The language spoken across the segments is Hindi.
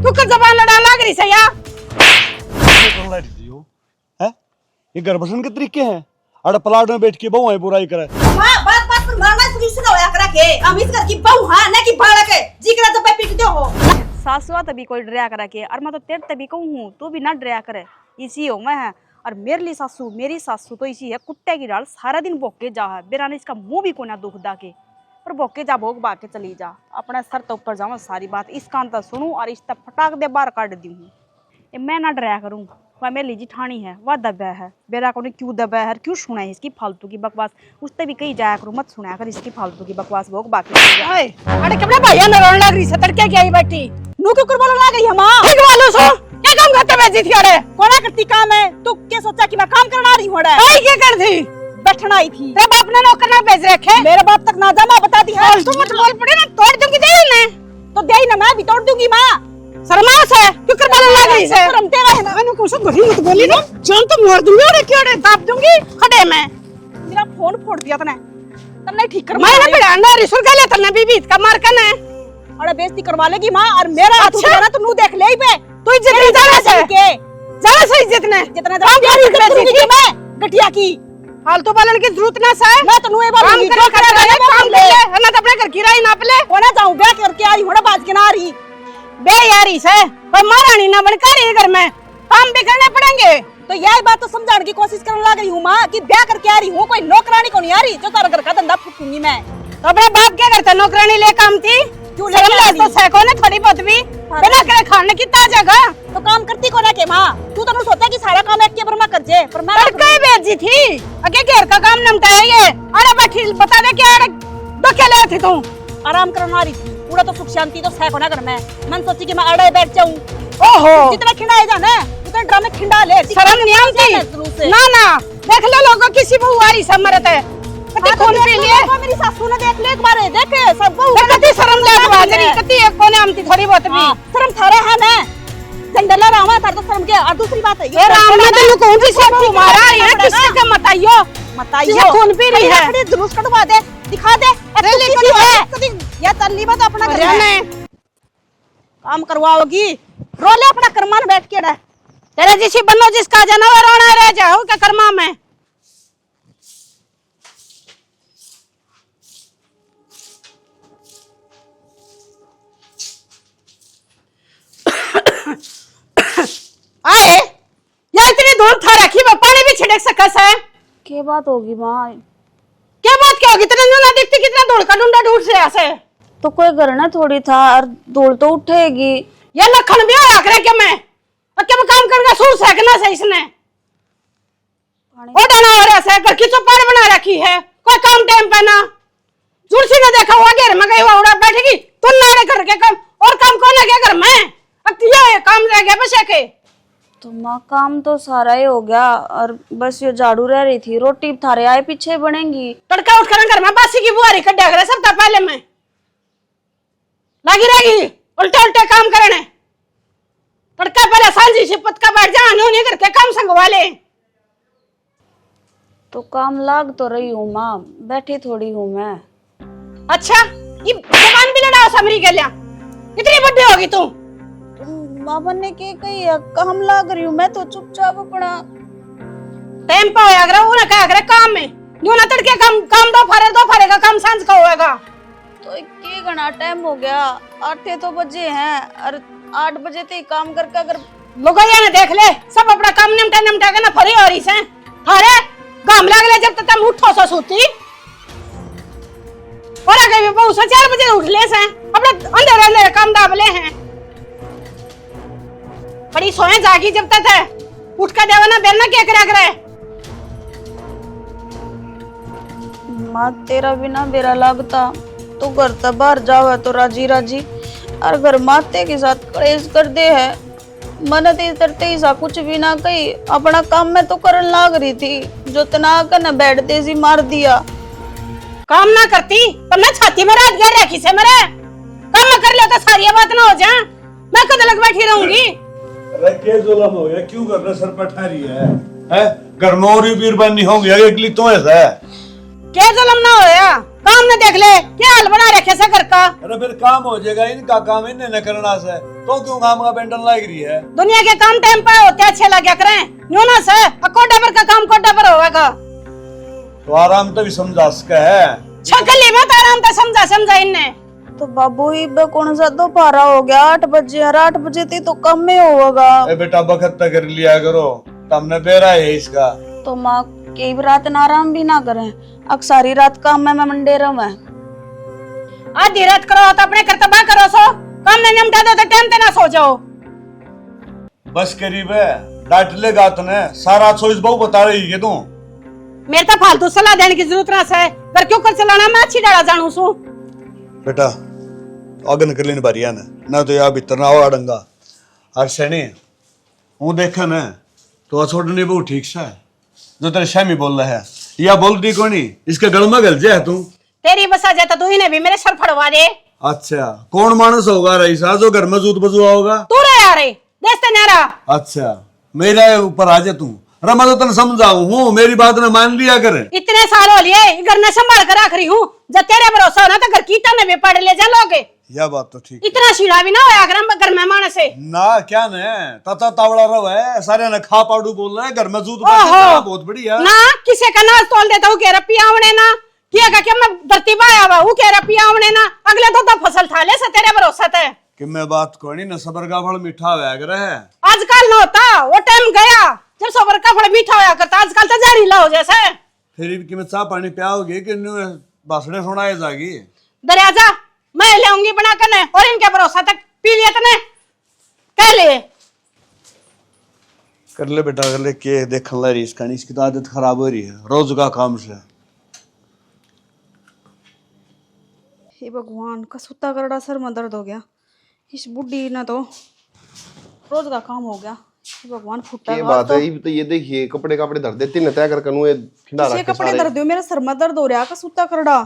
तू कर जबान लड़ा लाग रही से या है ये गर्भसन के तरीके हैं। अरे प्लाट में बैठ के बहु है बुराई करे मां बात बात पर मारना पुलिस ना होया करा के अमित कर की बहु हां ना की भाड़ा के जिकरा तो पे पीट दो हो सासुआ तभी कोई डरिया करा के और मैं तो तेरे तभी कहूँ हूँ तू भी ना डरिया करे इसी हो मैं है। और मेरी सासू तो इसी है कुत्ते की डाल सारा दिन भोग के जा है बेरा ने इसका मुंह भी कोना दुख दा के पर भोग के जा भोग बा के चली जा अपने सर तो ऊपर जाऊँ सारी बात इस कान तक सुनूं और इस तक फटाक दे बाहर काट दी हूँ मैं ना डराया करूँ। वह मेरी जिठानी है वह दबा है बेरा को क्यों दबा है क्यों सुना है इसकी फालतू की बकवास उससे भी कहीं जाया करूँ मत सुना कर इसकी फालतू की बकवास भोग बाकी अरे कपड़ा भैया न रोने लग रही से तड़के की आई बैठी नु क्यों करवालो लाग रही है मां ठीक वालो सो क्या काम करते बेजी थी अरे कोना करती काम है तू क्या सोचा कि मैं काम करना रही हूं भाई क्या कर थी बैठना आई थी तेरे बाप ने नौकर ना भेज रखे मेरे बाप तक ना जा मां बता दी है तू मत बोल पड़े ना तोड़ दूंगी दे ने तो दे ना मैं भी तोड़ दूंगी मां शर्मा से क्यों कर बोलने लग रही से शर्म तेरा है ना मैंने कुछ गरी मत बोली ना जान तो मार दूंगी और क्या रे दाब दूंगी खड़े में मेरा फोन फोड़ दिया तने ठीक कर मैं ना बेटा ना रिसुल का ले तने बीबी का मार कने अरे बेइज्जती करवा लेगी मां और मेरा हाथ उठाना तो नु देख ले ही पे तू इज्जत नहीं जाना से जाना से इज्जत ने जितना प्यार मैं गठिया की फालतू बोलने की जरूरत ना से मैं तो नु एक बार काम ले ना तो अपने घर किराए नाप ले कोना जाऊं ब्याह करके आई हूं बाज के ना रही बे यारी से कोई महारानी ना बन कर घर में काम भी करने पड़ेंगे तो यही बात तो समझाने की कोशिश करने लग रही हूँ माँ कि ब्याह करके आ रही हूँ कोई नौकरानी को नहीं आ रही जो तारा घर का धंधा फूकूंगी मैं तो अपने बाप क्या करते नौकरानी ले काम थी शर्म ले तो सैको ने थोड़ी बहुत भी बिना करे खाने की जगह तो काम करती को ना के माँ तू तो सोचा कि सारा काम एक के पर मैं कर जे पर मैं कहीं बेची थी अगे घर का काम निपटा है ये अरे बैठी बता दे क्या धोखे ले थी तू आराम करना रही थी पूरा तो सुख शांति तो सैको ना कर मैं सोची कि मैं अड़े बैठ जाऊं ओहो जितना खिंडाए जाना उतना ड्रामे खिंडा ले शर्म नहीं आती ना ना देख लो लोगों किसी बहु आ रही सब मरत है कति खून पी लिए मेरी सासू ने देख ले एक बार देख सब बहु कति शर्म ले बाजरी कति एक कोने आमती थोड़ी बहुत भी शर्म थारे है ना जंडला रामा तार तो शर्म के और दूसरी बात है ये राम ने तो कौन सी सब मारा है किससे के बताइयो खून पी रही है जुलूस कटवा दे दिखा दे अरे लेकिन है या तल्ली बात अपना काम करवाओगी रोले अपना कर्मान बैठ के रह तेरे जिसी बनो जिसका जानवर रोना रह जाओ क्या कर्मा में आए या इतनी दूर था रखी मैं पानी भी छिड़क सकस है क्या बात होगी माँ क्या बात क्या होगी तेरे ना देखती कितना धूल का डुंडा ढूंढ से ऐसे तो कोई करना थोड़ी था और धूल तो उठेगी ये लखन भी हो रहे क्या मैं और क्या मैं काम करके सूर सेकना से इसने ओडा ना हो रहा है घर की चौपाल बना रखी है कोई काम टाइम पे ना जुर्सी ने देखा हुआ घेर में गई हुआ उड़ा बैठेगी तुम नाड़े घर के काम और काम कौन है घर में अब ये काम रह गया बस के तो माँ काम तो सारा ही हो गया और बस ये झाड़ू रह रही थी रोटी थारे आए पीछे बनेगी तड़का उठ कर घर में बासी की बुआरी कट डाल सब पहले में लगी रहेगी उल्टे उल्टे काम करने तड़का पहले सांझी शिपत का बैठ जाने उन्हें करके काम संगवा ले तो काम लाग तो रही हूँ माँ बैठी थोड़ी हूँ मैं अच्छा ये जबान भी लड़ा समरी के लिया कितनी बड़ी होगी तू माँ बनने के कही काम लाग रही हूँ मैं तो चुपचाप अपना टाइम पे होया करे वो ना क्या करे काम में जो ना तड़के काम दो फारे का काम सांझ का होएगा तो के घना टाइम हो गया 8 तो बजे हैं और 8 बजे तक काम करके अगर लोग ने देख ले सब अपना काम निपटा के ना फरी हो रही से थारे काम लाग ले जब तक तुम उठो सो सूती और आगे भी बहुत 4 बजे उठ ले से अपने अंदर काम दाब ले हैं बड़ी सोए जागी जब तक है उठ का देवना बेलना क्या करा करे माँ तेरा बिना बेरा लगता तो घर तक बाहर जावे तो राजी राजी और घर माते के साथ कलेश कर दे है मन तरते ही सा कुछ भी ना कही अपना काम में तो करन लाग रही थी जो तना कर न बैठ तेजी मार दिया काम ना करती तो मैं छाती में रात गिर रखी से मेरे काम कर ले तो सारी बात ना हो जाए मैं कद लग बैठी रहूंगी अरे के जुल्म हो गया क्यों कर रहा सर पर ठहरी है घर में और भी बीरबानी होंगी एकली तो ऐसा है क्या जुलम ना होया, काम न देख ले, क्या हाल बना रखे से घर का। अरे फिर काम हो जाएगा, इनका काम इन्हें न करना से, तो क्यों काम का बेंटन लाग रही है? दुनिया के काम टाइम पे होते अच्छे लगे करें, न्यू ना से कोटा पर का काम कोटा पर होगा। तो आराम तो भी समझा सके है, छकली में तो आराम तो समझा इनने। तो बाबू इब कौन सा दोपहरा हो गया, 8 बजे, और 8 बजे थी तो कम में होगा। ए बेटा बखत तक कर लिया करो, तुमने बेरा है इसका। तो माँ कई रात ना आराम भी ना करें, अक्सारी रात काम में मंडे रहे। आधी रात करो तो अपने कर्तव्य करो, सो काम न निपटा दो तो टाइम पे ना सो जाओ। बस करीब है, डांट लेगा तूने, सारा चोइस बहु बता रही है तू। मेरे तो फालतू सलाह देने की जरूरत ना है, पर क्यों कर चलाना, मैं अच्छी डाला जानू सू। बेटा अगन कर लेने बारी है ना तो यहाँ भीतर ना हो अड़ंगा। और सैनी वो देखा न तो छोड़ने बहुत ठीक सा है, जो तेरे शामी बोल रहा है या बोलती को नहीं, इसके गल में गल जाए तू। तेरी बसा जाता तू ही ने भी मेरे सर फड़वा दे। अच्छा कौन मानस होगा रईसा जो घर में जूत बजुआ होगा? तू रे यार देखते नारा। अच्छा मेरा ऊपर आ जा तू, रमा तो तने समझाऊं हूँ, मेरी बात ने मान लिया कर। इतने साल हो लिए घर ने संभाल कर रख रही हूँ, जब तेरे भरोसा हो ना तो घर कीटा ने भी पढ़ ले जा लोगे। यह बात तो ठीक। इतना सीढ़ा भी ना होया घर में माने से ना क्या ने तता तावड़ा रव है, सारे ने खा पाड़ू बोल रहे हैं, घर में जूत बहुत बढ़िया ना। किसी का नाच तोल देता हूँ कह रपी आवने ना, किया का क्या मैं धरती पाया हुआ हूँ कह रपी आवने ना, अगले तो फसल था ले से तेरे भरोसा थे कि मैं बात को नहीं न सबर का फल मीठा होया करे है। आजकल न होता, वो टाइम गया जब सबर का फल मीठा होया करता, आजकल तो जहरीला हो जैसे। फिर कि मैं चाह पानी पियाओगे कि बासड़े सुनाए जागी? दरियाजा मैं ले आऊंगी बना कर ने, और इनके भरोसा तक पी लिया तने कह ले। कर ले बेटा कर ले, के देख ला रही इसका, इसकी तो आदत खराब हो रही है रोज का काम से। हे भगवान, कसूता करड़ा सर में दर्द हो गया, इस बुढ़ी ना तो रोज का काम हो गया। हे भगवान फुट्टा क्या बात है, तो ये देखिए कपड़े धर देती न तय कर कनु ये खिंडा रखे कपड़े सारे। दर्द दो, मेरा सर में दर्द हो रहा है, कसूता करड़ा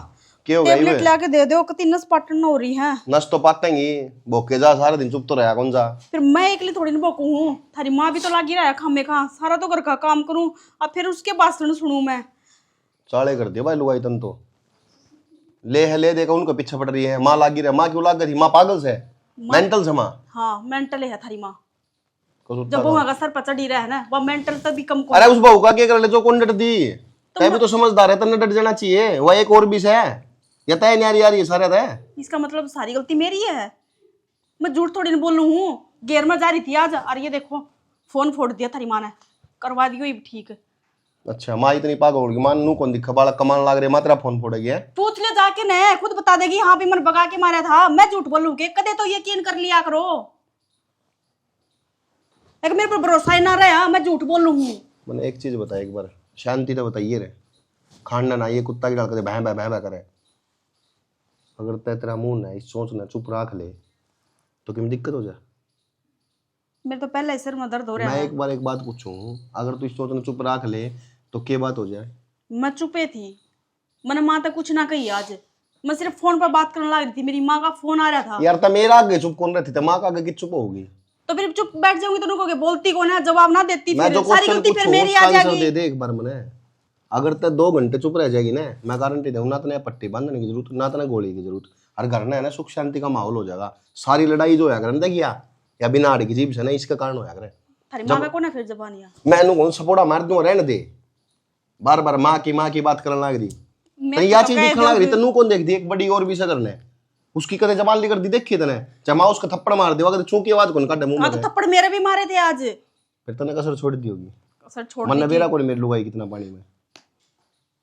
क्या हो गया टेबलेट लाके दे दो, कति नस पाटन हो रही है। नस तो पातेंगी, भोके जा सारा दिन चुप तो रहा कौन सा। फिर मैं एकली थोड़ी ना भोकू हूँ, थारी माँ भी तो लागी रहा है खामे खा, सारा तो घर का काम करूँ, अब फिर उसके भाषण सुनूं मैं। चाले कर दिया भाई लुगाई तन तो ले देखा उनका पीछे पड़ रही है, माँ लागी रहा, माँ क्यों लाग गई? माँ पागल से, मेंटल से माँ। हाँ मेंटल है थारी माँ, कसूता जब वो का सर पचड़ ही रहा है ना, वो मेंटल तक भी कम को। अरे उस बहू का क्या कर ले जो कौन डर दी, तय भी तो समझदार है, तन्ने डर जाना चाहिए। वह एक और भी है या तय नहीं आ रही है सारे तय। इसका मतलब सारी गलती मेरी है, मैं झूठ थोड़ी ना बोल रही हूँ। गेर में जा रही थी आज, और ये देखो फोन फोड़ दिया थारी माँ ने, करवा दियो ये ठीक। अच्छा माँ इतनी पागल होगी, माँ नू कौन दिखा बाला कमान लाग रहे, माँ तेरा फोन फोड़ेगी है? पूछ ले जाके ने, खुद बता देगी हाँ भी मन भगा के मारा था। मैं झूठ बोलूं के कदे तो यकीन कर लिया करो, एक मेरे पर भरोसा ही ना रहा, मैं झूठ बोलूं हूँ। मैंने एक चीज बता, एक बार शांति तो बताइए रे, खाना ना ये कुत्ता की डाल कर भैं भैं भैं करे। अगर तय तेरा मुंह ना इस सोच ना चुप रख ले तो क्यों दिक्कत हो जाए? मेरे तो पहले सिर में दर्द हो रहा मैं है। एक बार एक बात पूछूं, अगर तू इस सोच ना चुप रख ले तो क्या बात हो जाए? मैं चुपे थी, मैंने माँ तक कुछ ना कही आज, मैं सिर्फ फोन पर बात करने लग रही थी, मेरी माँ का फोन आ रहा था। यार तो मेरा आगे चुप कौन रहती, माँ का आगे की चुप होगी? तो फिर चुप बैठ जाऊंगी तो उनको बोलती कौन है, जवाब ना देती, मैं फिर जो सारी क्वेश्चन गलती फिर पूछूं मेरी उसका आ आंसर जाएगी। दे दे एक बार मैंने। अगर तय 2 घंटे चुप रह जाएगी ना, मैं गारंटी दूं ना तने पट्टी बांधने की जरूरत, ना तने गोली की जरूरत, और घर में है ना सुख शांति का माहौल हो जाएगा। सारी लड़ाई जो है करन देखिया या बिना आड़ की जीभ से ना इसका कारण होया करे। थारी माँ का कौन है फिर जबानिया? मैं कौन सपोड़ा मार दूं, रहने दे, बार बार माँ की बात करने लग रही। तो या चीज दिखने लग रही, तनु कौन देखती? एक बड़ी और भी से करने उसकी कदे जबान ली कर दी देखी तने, जमा उसका थप्पड़ मार दे, अगर चूंकी आवाज कौन काटे मुंह हाँ में? तो थप्पड़ मेरे भी मारे थे आज, फिर तने कसर छोड़ दी होगी। सर छोड़ मन दी बेरा कौन मेरी लुगाई कितना पानी में।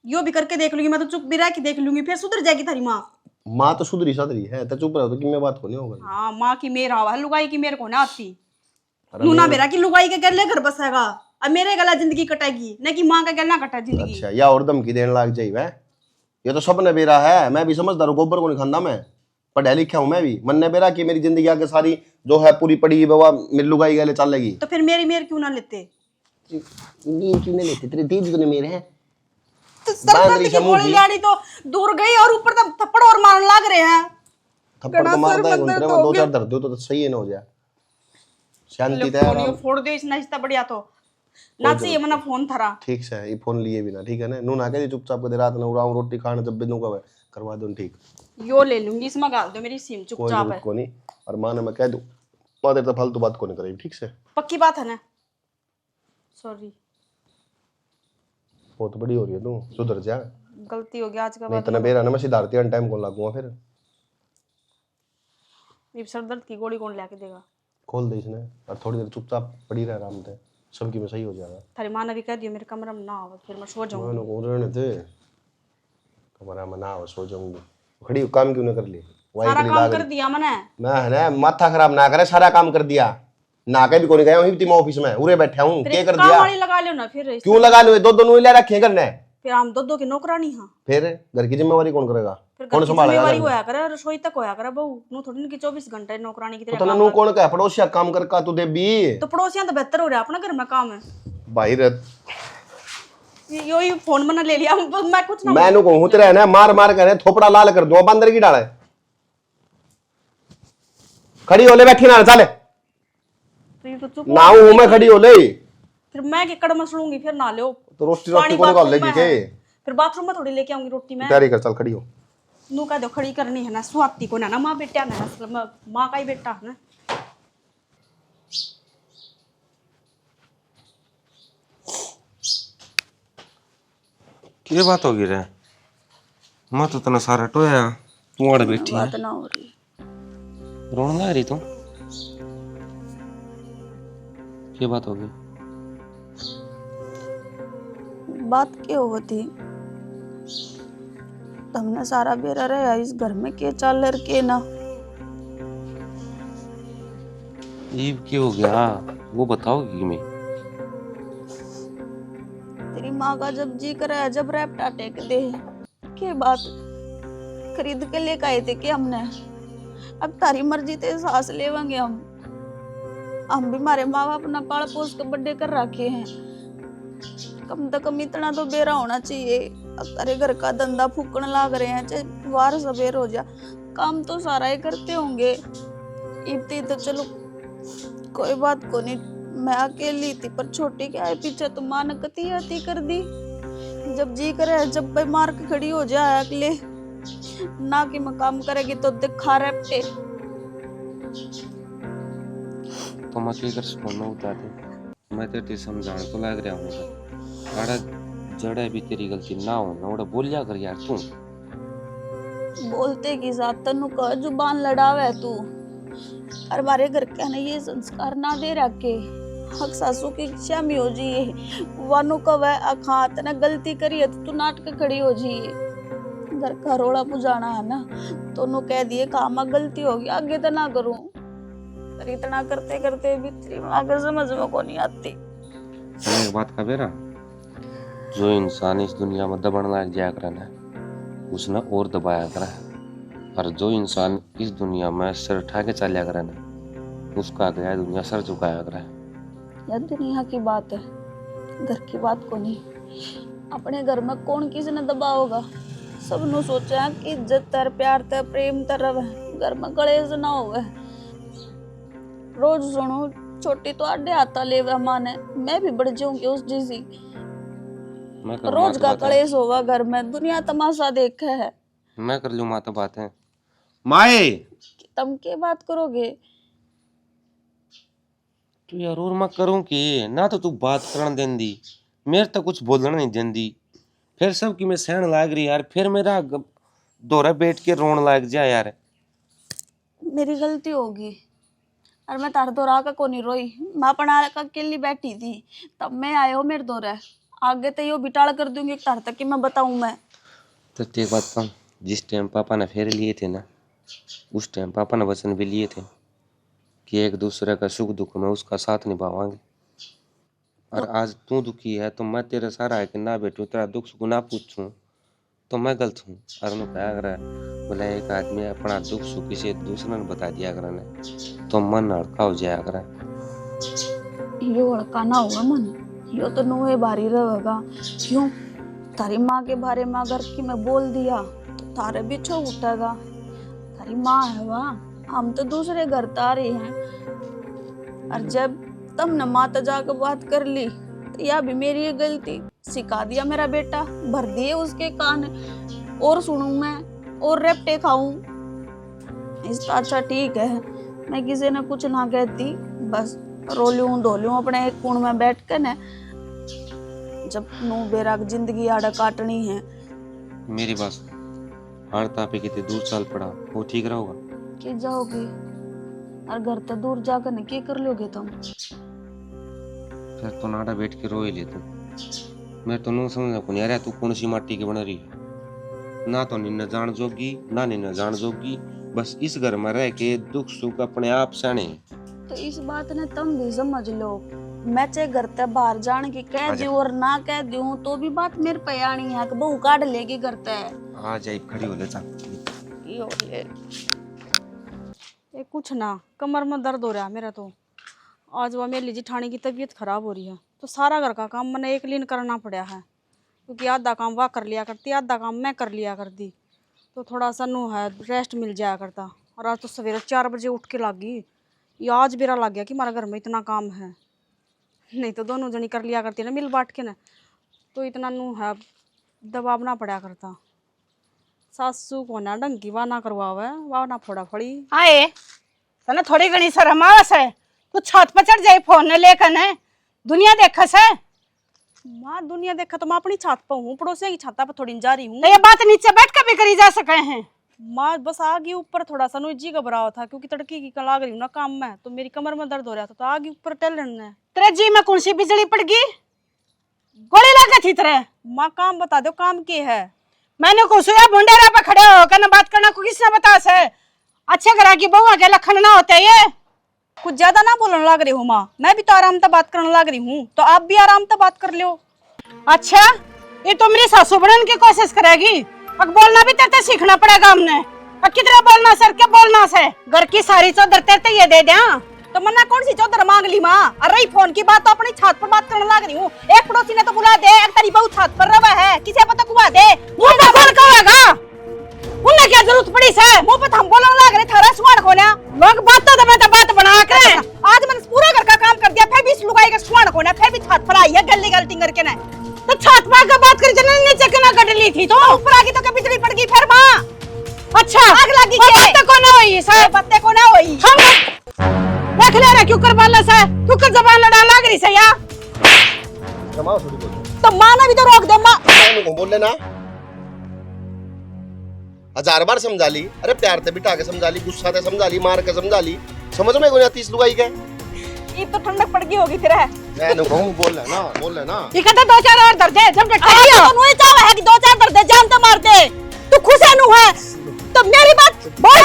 यो भी करके देख लूंगी, मैं तो चुप भी रह के देख लूंगी, फिर सुधर जाएगी थारी माँ। माँ तो सुधरी सदरी है, तो चुप रहो तो कि मैं बात को नहीं होगा। हाँ माँ की मेरा हवा, लुगाई की मेरे को ना आती। नूना मेरा की लुगाई के गले घर बसेगा, अब मेरे गला जिंदगी कटेगी, न कि माँ का गला कटा जिंदगी। अच्छा या और धमकी देने लग जाई वह, ये तो सबने बेरा है। मैं भी समझदार हूँ, गोबर को नहीं खांदा, मैं पढ़ा लिखा हूँ। मैं भी मन ने बेरा कि मेरी जिंदगी आगे सारी जो है पूरी पड़ी बाबा मेरी लुगाई गले चलेगी। तो फिर मेरी मेर क्यों ना लेते? क्यों नहीं लेते? तेरे दीदी तो मेरे हैं। तो सर दर्द की गोली लाड़ी तो दूर गई और ऊपर तक थप्पड़ और मारने लग रहे हैं। थप्पड़ तो मारता है गुंतरे में 2-4 दर्द दो तो सही है ना हो जाए शांति। फोड़ दे इस नाश्ता बढ़िया तो ना चाहिए मना फोन थरा। ठीक से ये फोन लिए भी ना, ठीक है ना, नू ना कह चुपचाप कदे रात ना उड़ाऊं रोटी खाने जब भी दूं का करवा दूं, ठीक यो ले लूंगी, इसमें गाल दो मेरी सिम कोई चुपचाप है। जरूरत को नहीं। और माँ ने मैं कह दूं माँ देर तो फालतू बात को नहीं करेगी, ठीक से। पक्की बात है ना? सॉरी, बहुत बड़ी हो रही है तू, सुधर जा। गलती हो गया आज का नहीं बाद। इतना बेरा ना मैं सिधारती अन टाइम कौन लागूंगा फिर। ये सर दर्द की गोली कौन लेके देगा? खोल दे इसने और थोड़ी देर चुपचाप पड़ी रह आराम से, सबकी में सही हो जाएगा। थारी माँ ने भी कह दिया मेरे कमरे में ना आओ, फिर मैं सो जाऊंगी। मैंने को रहने दे, कमरा में ना हो सो जाऊंगी। खड़ी काम क्यों ना कर ली? सारा काम कर दिया मैंने। मैं है ना माथा खराब ना करे, सारा काम कर दिया ना के भी कोनी गया हूं मैं ऑफिस में, उरे बैठा हूं क्या कर काम दिया? वाली लगा लो ना फिर। क्यों लगा लो? दो दोनों ले रखे करने, फिर हम दो की नौकरानी हां। फिर घर की जिम्मेवारी कौन करेगा? फिर कौन संभालेगा? जिम्मेवारी होया करे, रसोई तक होया करे बहू, नु थोड़ी कि 24 घंटे नौकरानी की तरह तो काम नू कौन का पड़ोसिया काम कर का तू दे भी? तो पड़ोसियां तो बेहतर हो रहा अपना घर में काम है भाई रत यो ही फोन मना ले लिया मैं कुछ ना। मैं नु कहूं तेरे है ना मार मार कर थोपड़ा लाल कर दूं बंदर की डाले। खड़ी हो ले, बैठी ना चले तो ये तो चुप ना हूं मैं, खड़ी हो ले। फिर मैं के कड़ मसलूंगी, फिर ना लो तो रोटी रोटी कौन निकाल लेगी के? फिर बाथरूम में थोड़ी लेके आऊंगी रोटी मैं। तैयारी कर, चल खड़ी हो। नू का दो खड़ी करनी है ना, स्वाति को ना माँ बेटा ना, माँ का ही बेटा है ना। ये बात होगी रे, मैं तो इतना सारा टोया तू अड़ बैठी है, बात ना हो रही। रोने लग रही तू? ये बात होगी? बात क्यों होती? तुमने सारा बेरा रहा इस घर में के चाल के ना। ये क्यों हो गया वो बताओगी? मैं तेरी माँ का जब जी करे जब रैपटा टेक दे के बात खरीद के लेके आए थे कि हमने, अब तारी मर्जी ते सांस लेवांगे हम भी मारे माँ बाप अपना पाल पोस के बर्थडे कर रखे हैं, कम से कम इतना तो बेरा होना चाहिए। अब तारे घर का धंधा फूकने लाग रहे हैं, चाहे वार सवेर हो जा, काम तो सारा ही करते होंगे। इतनी तो चलो कोई बात को नहीं, मैं अकेली थी पर छोटी क्या है पीछे तो माँ ने कती आती कर दी। जब जी करे जब भाई मार के खड़ी हो जाए अगले ना कि मैं काम करेगी तो दिखा रहे। तो मैं क्या कर सकूं? मैं बता दे, मैं तेरे समझाने को लग रहा हूँ, अड़ा जड़ा भी तेरी गलती ना हो ना उड़ा बोल जा कर यार। तू बोलते की साथ तनु का जुबान लड़ावे तू, और हमारे घर के ने ये संस्कार ना दे रखे। हक सासू की इच्छा में हो जी वानु का वह अखात ने गलती करी है तो तू नाटक खड़ी हो जी। घर का रोड़ा पुजाना है ना, तो नु कह दिए काम गलती होगी आगे तो ना करूं, पर इतना करते करते भी तेरी माँ के समझ में को नहीं आती। एक बात का बेरा, जो इंसान इस दुनिया में दबन लाग जाया करे ना उसने और दबाया करे, और जो इंसान इस दुनिया में सर उठा के चलिया करे ना उसका गया दुनिया सर झुकाया करे। यह दुनिया की बात है, घर की बात को नहीं। अपने घर में कौन किसी ने दबा होगा, सब नु सोचा कि इज्जत तर प्यार तर प्रेम तर रवे, घर में कलेश ना होवे। रोज सुनो छोटी तो आडे आता लेवे माने, मैं भी बढ़ जाऊंगी उस जैसी। रोज का कलेश होगा घर में, दुनिया तमाशा देखे है। मैं कर लूं माता बात है माए, तुम के बात करोगे? तू यार और मैं करूं कि ना, तो तू बात करन देंदी मेरे तो कुछ बोलना नहीं देंदी, फिर सब की मैं सहन लाग रही यार, फिर मेरा दोरा बैठ के रोन लाग जा यार। मेरी गलती होगी और मैं तार दोरा का को नहीं रोई, मैं अपना अकेली बैठी थी तब मैं आयो मेरे दोरा, आगे तो यो बिटाड़ कर दूंगी तार तक कि मैं बताऊं मैं। तो एक बात कहूं, जिस टाइम पापा ने फेरे लिए थे ना उस टाइम पापा ने वचन भी लिए थे कि एक दूसरे का सुख दुख में उसका साथ निभावांगे, और आज तू दुखी है तो मैं तेरे सारा है कि ना बैठूं तेरा दुख सुख ना पूछूं तो मैं गलत हूँ। और उन्होंने कहा अगर बोला एक आदमी अपना दुख सुख किसी दूसरे ने बता दिया अगर ने तो मन हड़का हो जाया अगर। यो हड़का ना होगा मन, यो तो नुए भारी रहेगा। क्यों? तारी माँ के बारे में अगर कि मैं बोल दिया तो तारे भी छो उठेगा, तारी माँ है वहाँ, हम तो दूसरे घर तारे हैं। और जब तुमने माता जाकर बात कर ली तो यह भी मेरी है गलती। सिखा दिया मेरा बेटा, भर दिए उसके कान, और सुनूं मैं और रेपटे खाऊं। इसका अच्छा ठीक है मैं किसी ने कुछ ना कहती, बस रोलूं धोलूं अपने एक कोण में बैठ कर न, जब नू बेरा जिंदगी आड़ा काटनी है। मेरी बात हर तापे कितने दूर चल पड़ा, वो ठीक रहोगा? के जाओगे और घर तक दूर जाकर न क्या कर लोगे तुम? फिर तो नाड़ा बैठ के रो ही ले तुम। मैं तो नहीं समझ को नहीं आ रहा तू कौन सी माटी की बन रही है। ना तो निन्न जान जोगी ना निन्न जान जोगी, बस इस घर में रह के दुख सुख अपने आप सहने। तो इस बात ने तुम भी समझ लो। मैं चाहे घर तक बाहर जाने की कह दूं और ना कह दूं तो भी बात मेरे पे आनी है कि बहू काट लेगी घर तक। आ जाए खड़ी हो ले चल। ये हो ले। ये कुछ ना, कमर में दर्द हो रहा है मेरा तो। आज वह मेरी जिठानी की तबीयत खराब हो रही है तो सारा घर का काम मैंने एक लीन करना पड़ा है, क्योंकि आधा काम वह कर लिया करती, आधा काम मैं कर लिया करती, तो थोड़ा सा नू है रेस्ट मिल जाया करता। और आज तो सवेरे 4 बजे उठ के लागी, ये आज बेरा लग गया कि हमारे घर में इतना काम है। नहीं तो दोनों जनी कर लिया करती ना मिल बांट के ना, तो इतना नू है दबाव ना पड़ा करता। सासू को ना ढंग की वाह ना करवावे, वाह ना फोड़ा फोड़ी। आए तने थोड़ी घनी शर्म आवस है, तू छत पर चढ़ जाई फोन लेकर ने दुनिया देखस है। माँ दुनिया देखा तो मैं अपनी छत पर हूँ, पड़ोसियों की छत पर थोड़ी जा रही हूँ। तो ये बात नीचे बैठ कर भी करी जा सके हैं। माँ बस आगे ऊपर थोड़ा सा जी घबरावा था, क्योंकि तड़की की लाग रही हूँ ना काम में, तो मेरी कमर में दर्द हो रहा था, तो आगे ऊपर टहलना है। तेरे जी में कौन सी बिजली पड़ गई, गोली लगा थी तेरे? माँ काम बता दो, काम के है? मैंने को सुया मुंडेरा पे खड़े होकर ना बात करना को किसने बता से? अच्छे घरा की बहू के लखन ना होते ये। कुछ ज्यादा ना बोलने लग रही हूँ माँ, मैं भी तो आराम से बात करने लग रही हूँ, तो आप भी आराम से बात कर लो। अच्छा ये तो मेरी सासू बनने की कोशिश करेगी, अब बोलना भी तेरे सीखना पड़ेगा हमने। अब कितना बोलना सर के बोलना से, घर की सारी चौधर तेरे ये दे दिया। तो मन्ना कौन सी चौधर मांग ली माँ? अरे फोन की बात तो अपनी छत पर बात करने लग रही हूँ। एक पड़ोसी ने तो बुला दे, एक तेरी बहू छत पर रवा है, किसी पता कुआ दे। मुंह पे कौन कहेगा? उन्हें क्या जरूरत पड़ी से? मुंह पे हम बोलने लग रहे, थारा सुआन खोना। लोग बात तो मैं तो बात बना के आज मैंने पूरा घर का काम कर दिया, फिर भी इस लुगाई का सुआन खोना, फिर भी छत पर आई है गली गलती करके ना। तो छत पर का बात कर जने नीचे के ना कट ली थी, तो ऊपर आगे तो क्या बिजली पड़ गई फिर माँ? अच्छा आग लगी के पत्ते को ना हुई सर, पत्ते को ना हुई। देख ले रे क्यों कर बाला से, क्यों कर जबान लड़ा लग रही से या? जमाओ थोड़ी बोल। तो माँ ने भी तो रोक दे माँ। को बोल लेना, 1000 बार समझा ली। अरे प्यार से बिठा के समझा ली, गुस्सा से समझा ली, मार के समझा ली, समझ में कोई आती इस लुगाई के। ये तो ठंडक पड़ गई होगी तेरा। मैं नु कहूं बोल लेना, बोल लेना। ये कहता 2-4 और दर्दे जब डटा तो नुई चाव है कि 2-4 दर्द जान तो मार दे। तू खुश है नु है तो मेरी बात बोल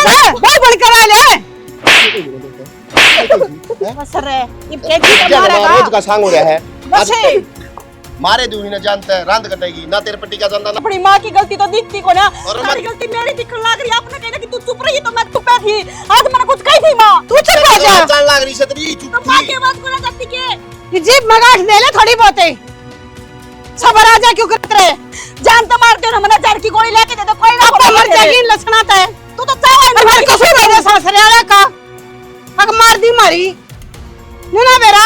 बोल कर ले बस रे। ये पेटी क्या मारेगा रोज का सांग हो रहा है। बस है। मारे दूही ने जानता है, रांद कटेगी ना, तेरे पट्टी का जानता ना। अपनी माँ की गलती तो दिखती को ना, और सारी गलती मेरी दिखने लग रही। आपने कहना कि तू चुप रही तो मैं चुप थी। आज मैंने कुछ कही थी माँ, तू चुप हो जा। जान लाग रही सतरी चुप तो माँ थी। की आवाज को ना जाती के। ये जीप मगाठ दे ले थोड़ी बहुत है, सबर आ जा क्यों कर रहे? जान तो मारते हो ना, मैंने जड़ की गोली लेके दे दो, कोई ना अब मर जाएगी लक्षणाता है। तू तो चाहे और मेरे को सुन दे सासरे वाला का अग मार दी मारी ना बेरा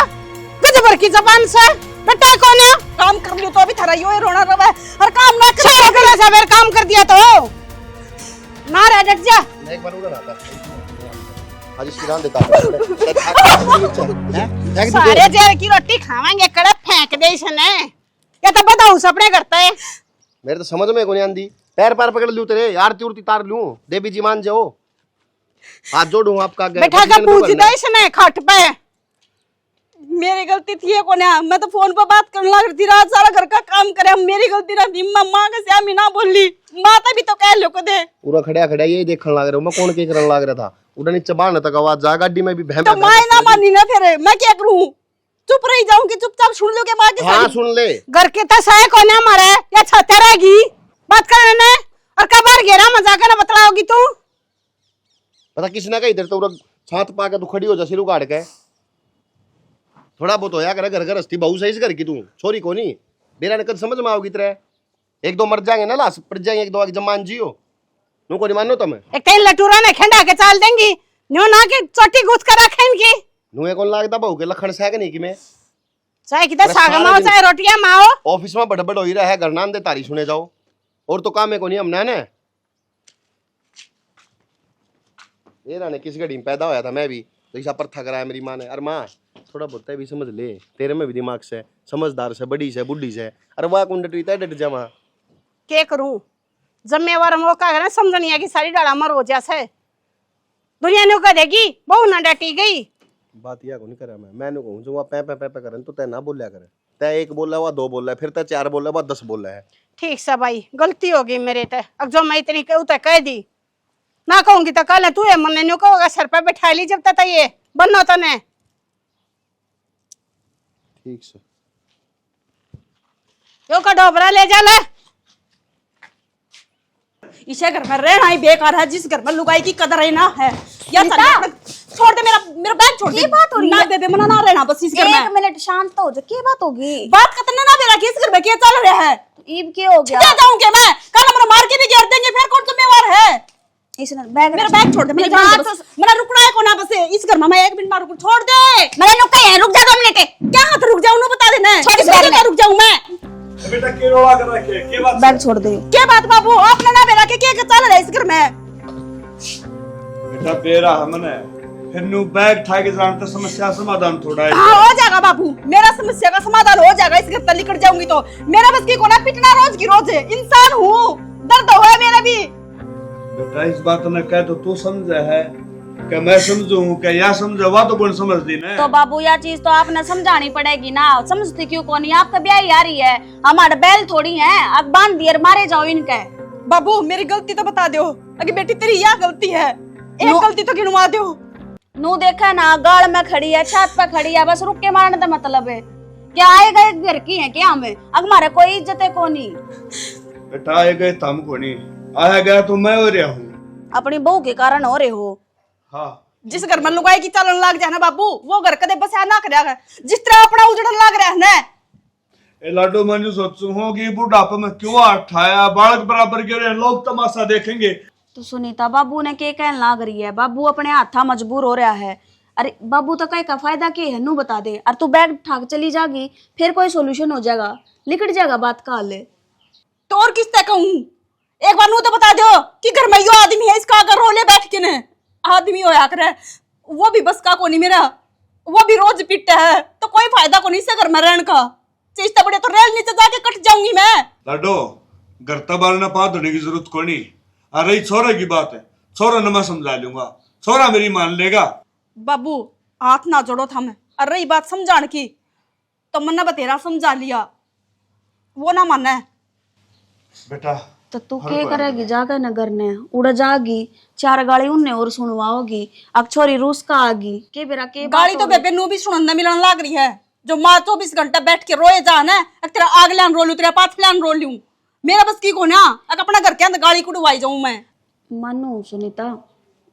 गजबर की जबान से बेटा कौन है? काम कर लियो तो अभी थारा यो रोना रवा है और काम ना कर। अच्छा करे सवेर काम कर दिया तो ना रे डट जा। एक बार उड़न आता आज इसकी रान देता है। सारे जेर की रोटी खावांगे कड़े फेंक दे इसने, ये तो बताऊं सपने करता है। मेरे तो समझ में कोई नहीं आंदी। पैर पैर पकड़ लूं तेरे, आरती उरती तार लूं, देवी जी मान जाओ, हाथ जोड़ूं आपका। बैठा के पूछ दे इसने खाट पे। मेरी गलती थी ये को ना, मैं तो फोन पर बात करने लग रही थी, रात सारा घर का काम करे, मेरी गलती ना थी। माँ के श्यामी ना बोली, माता भी तो कह लो को दे। पूरा खड़ा खड़ा यही देखने लग रहा हूं मैं, कौन के करने लग रहा था। उड़ा नीचे बाहर तक आवाज जा, गाड़ी में भी बहम। तो माँ ना मानी ना, फिर मैं क्या करूं? चुप रही जाऊंगी, चुपचाप सुन लो के माँ की। हाँ सुन ले। घर के तसाए कोने मारे या छते रहेगी बात करने ने, और कबार घेरा मजाक ना बतलाओगी तू। पता किसने कहा इधर तो छात पा के तू खड़ी हो जा, सिर उगाड़ के। थोड़ा बहुत होया करे घर घर हस्ती बहु सही से घर की तू छोरी को नहीं बेरा ने कद समझ में आओगी तेरे। एक दो मर जाएंगे ना, लाश पड़ जाएंगे एक दो आगे जमान जियो नु को नहीं मानो तुम्हें। एक कहीं लटूरा ने खेंडा के चाल देंगी न्यू ना के चोटी घुस कर रखे इनकी। नुए कौन लागदा बहु के लखन से है कि नहीं कि मैं चाहे कितना अरे साग सारा माओ दिन- चाहे रोटियां माओ। ऑफिस में बड़बड़ हो ही रहा है, घर नान दे तारी सुने जाओ, और तो काम है को नहीं हमने ने। ये ना किस घड़ी में पैदा होया था मैं भी, तो इसा पर थक रहा है मेरी माँ ने। अरे माँ थोड़ा बहुत भी समझ ले, तेरे में भी दिमाग से, समझदार से, बड़ी से, बुढ़ी से। अरे वाह कुंड टूटा डट जमा। के करूं जिम्मेवार मौका है ना, समझ नहीं आ कि सारी डाला मर हो जैसे दुनिया ने कह देगी बहु ना डटी गई। बात यह को नहीं करा मैंने कहूँ जो वह पे करन तो तय ना बोलिया करे। तय एक बोला वह दो बोला है, फिर तय चार बोला वह 10 बोला है। ठीक से भाई गलती होगी मेरे ते, अब जो मैं इतनी कहूँ तो कह दी, ना कहूंगी तो कल तू है मन नहीं कहोगा सर पे बैठा ली जब तक ये बनना तो ने। ठीक से यो का डोबरा ले जा ले। इसे घर में रहना ही बेकार है, जिस घर में लुगाई की कदर है ना है। या छोड़ दे, मेरा बैग छोड़ दे। ये बात हो रही ना है? बेबे मना ना रहना बस इस घर में। 1 मिनट शांत हो जा, क्या बात होगी? बात करने ना मेरा कि इस घर में क्या चल रहा है। ईब के हो गया? क्या जाऊंगे मैं, कल हमरा मार के भी घेर देंगे, फिर कौन जिम्मेवार है? इसने बैग मेरा बैग छोड़ दे, मेरी मेरा बात बस मेरा रुकना है कोना बस इस घर में। मैं 1 मिनट ना रुकूं, छोड़ दे। मैंने रुका है, रुक जा 2 मिनट। क्या हाथ रुक जाऊं, बता देना। छोड़ इस बैग में। रुक जाऊं मैं। बेटा के रोवा कर रखे के बात बैग छोड़ दे। क्या बात बाबू, आपने ना मेरा के चल रहा है इस घर में? बेटा बेरा हमने फिर नु बैग ठा के जानते समस्या समाधान थोड़ा है। हाँ हो जाएगा बाबू, मेरा समस्या का समाधान हो जाएगा। इस घर से निकल जाऊंगी तो मेरा बस की कोना पिटना रोज की रोज है। इंसान हूँ, दर्द हुआ है मेरा भी। बेटा इस बात ने कह तो तू समझे है कि मैं समझूं कि या समझे वा तो कौन समझती ने। तो बाबू यह चीज तो आपने समझानी पड़ेगी ना, समझती क्यों कौन? आपका ब्याह आ रही है, हमारे बैल थोड़ी है, अब बांध दिए मारे जाओ इनके। बाबू मेरी गलती तो बता दो, अगर बेटी तेरी यह गलती है, एक गलती तो गिनवा दो। नू देखा ना, गाड़ में खड़ी है, छत पे खड़ी है, बस रुक के मारने का मतलब है क्या? आएगा एक घर की है क्या हमें? अब हमारे कोई इज्जत है कोनी। बेटा आए गए तम को नहीं, आया गया तो मैं हो रहा हूँ। अपनी बहू के कारण हो रहे हो। हाँ जिस घर में लुगाई की चलन लग जाए ना बाबू, वो घर कदे बसा ना करेगा, जिस तरह अपना उजड़न लग रहा है ना। ए लाडो मैं जो सोचूं हूँ कि बुढ़ापे में क्यों उठाया, बालक बराबर के रहे लोग तमाशा देखेंगे। तो सुनीता बाबू ने के कहने लाग रही है? बाबू अपने हाथा मजबूर हो रहा है। अरे बाबू तो कहीं का फायदा के है नू बता दे। और तू बैग ठाक चली जागी, फिर कोई सोल्यूशन हो जाएगा, लिकट जाएगा बात का हल। तो और किस तरह कहूँ, एक बार नू तो बता दो कि घर में यो आदमी है, इसका अगर रोले बैठ के ने आदमी होया करे, वो भी बस का कोनी मेरा, वो भी रोज पिटता है, तो कोई फायदा को नहीं से घर में रहने का। चीज तो बड़े तो रेल नीचे जाके कट जाऊंगी मैं। लाडो घर तबालना पा धोने की जरूरत को नहीं। आ रही छोरे की बात है, छोरा न मैं समझा लूंगा, छोरा मेरी मान लेगा। बाबू हाथ ना जोड़ो था मैं, और रही बात समझाने की तो मन्ना बतेरा समझा लिया, वो ना माना है। बेटा तो तू क्या करेगी जाकर नगर ने? उड़ जागी, 4 गाड़ी उन्ने और सुनवाओगी, अब छोरी रूस का आगी के बेरा के गाड़ी तो बेबे नू भी सुनने मिलन लाग रही है, जो माँ 24 घंटा बैठ के रोए जा ना, तेरा आग लान रो लूं, तेरा पाथ लान रो लूं, मेरा बस की को ना अपना घर के अंदर गाड़ी कुड़वाई जाऊं मैं। मानो सुनीता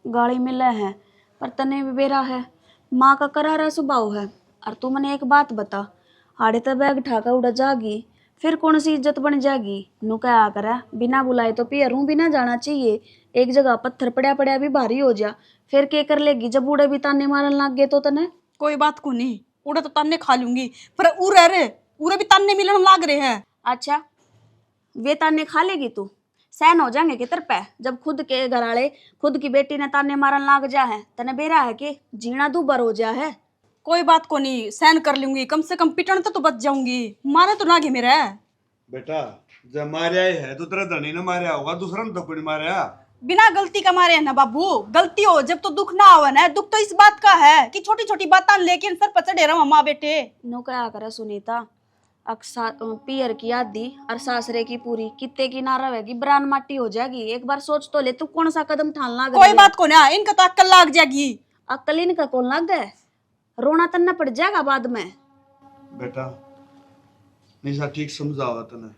गाड़ी मिले है, पर तने भी बेरा है, माँ का करारा स्वभाव है। और तू मने एक बात बता, आड़े तो बैग ठाका उड़ा जागी, फिर कौन सी इज्जत बन जाएगी? नु क्या करे, बिना बुलाए तो पियरूं भी ना जाना चाहिए। एक जगह पत्थर पड़ा पड़ा भी भारी हो जा, फिर के कर लेगी जब बूढ़े भी ताने मारन लग गए तो तने? कोई बात को नहीं, उड़ा तो ताने खा लूंगी, पर उरे भी ताने मिलन लाग रहे हैं। अच्छा वे ताने खा लेगी तू? सहन हो जाएंगे कितर पे? जब खुद के घर वाले खुद की बेटी ने ताने मारन लाग जा है, तने बेरा है कि जीना दूबर हो जा है। कोई बात को नहीं, सहन कर लूंगी, कम से कम पिटन तो बच जाऊंगी, मारे तो ना घे मेरा। बेटा जब मारे है तो तेरा धनी ने मारा होगा, दूसरा ने तो कोई मारा। बिना गलती का मारे है ना बाबू, गलती हो जब तो दुख ना आवे ना। दुख तो इस बात का है कि छोटी छोटी बातें लेकिन सर पर चढ़े रहा माँ बेटे। नो क्या करे सुनीता, अक्सा पियर की आधी और सासरे की पूरी, कित्ते की ना रहेगी, ब्रान माटी हो जाएगी। एक बार सोच तो ले तू कौन सा कदम ठालना। कोई बात को ना, इनका तो अक्ल लाग जाएगी। अक्ल इनका कौन लग गए, रोना तन्ना पड़ जाएगा बाद में। बेटा निशा ठीक समझावा तने,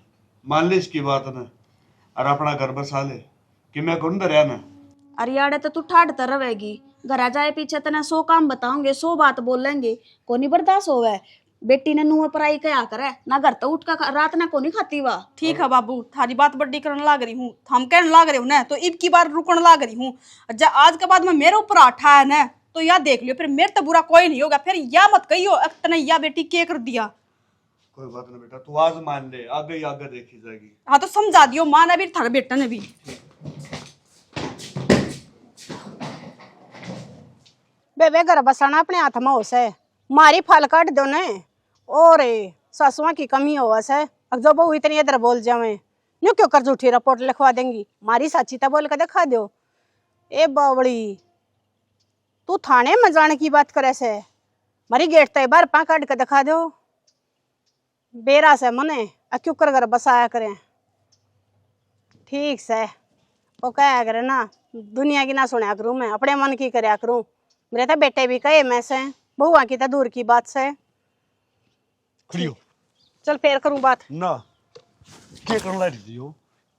मान ले इसकी बात ने, और अपना घर बसा ले कि मैं कौन डरिया ना। अरे यार तो तू ठाड़ता रहेगी, घर आ जाए पीछे तने 100 काम बताओगे, 100 बात बोलेंगे, कोनी बर्दाश्त होवे। बेटी ने नुआ पराई क्या करे ना, घर तो उठ का रात ना कोनी खाती वा। ठीक है बाबू, थारी बात बड्डी करने लाग रही हूँ, हम कहने लाग रहे हो ना, तो इब की बार रुकने लाग रही हूँ। आज के बाद में मेरे ऊपर आठा है ना, तो या देख लियो, फिर मेरे तो बुरा कोई नहीं होगा। फिर या मत कहियो तने या बेटी के कर दिया, कोई बात नहीं बेटा, तू आज मान ले, आगे ही आगे देखी जाएगी। हाँ तो समझा दियो माँ ने भी थारे बेटा ने भी। बेबे घर बसाना अपने हाथ में हो से, मारी फल काट दो ने और सासुआ की कमी हो से। अब जो बहू इतनी इधर बोल जावे न्यू क्यों कर झूठी रिपोर्ट लिखवा देंगी, मारी साची तो बोल के दिखा दो। ए बावड़ी तू थाने में जाने की बात करे से, मारी गेट तय बार पा काट के दिखा दो। बेरा से मने क्यों कर घर बसाया करें, ठीक से वो क्या करे ना, दुनिया की ना सुना करूं मैं, अपने मन की करया करूं। मेरे तो बेटे भी कहे मैं से, बहुआ की तो दूर की बात से। खड़ी हो। चल फेर करूं बात ना क्या करने लगी थी हो